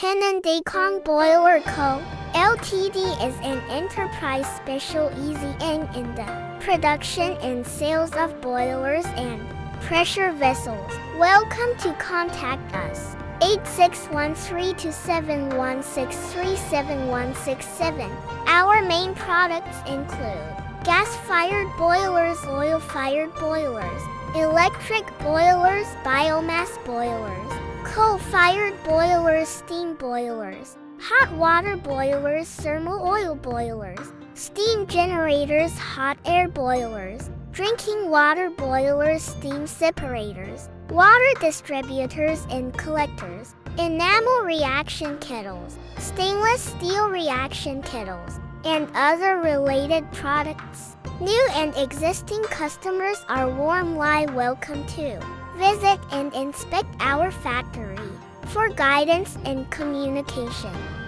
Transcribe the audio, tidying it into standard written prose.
Yinchen Dakang Boiler Co. Ltd is an enterprise special easy in the production and sales of boilers and pressure vessels. Welcome to contact us. 861327163767. Our main products include gas-fired boilers, oil-fired boilers, electric boilers, biomass boilers, coal-fired boilers, steam boilers, hot water boilers, thermal oil boilers, steam generators, hot air boilers, drinking water boilers, steam separators, water distributors and collectors, enamel reaction kettles, stainless steel reaction kettles, and other related products. New and existing customers are warmly welcome to visit and inspect our factory for guidance and communication.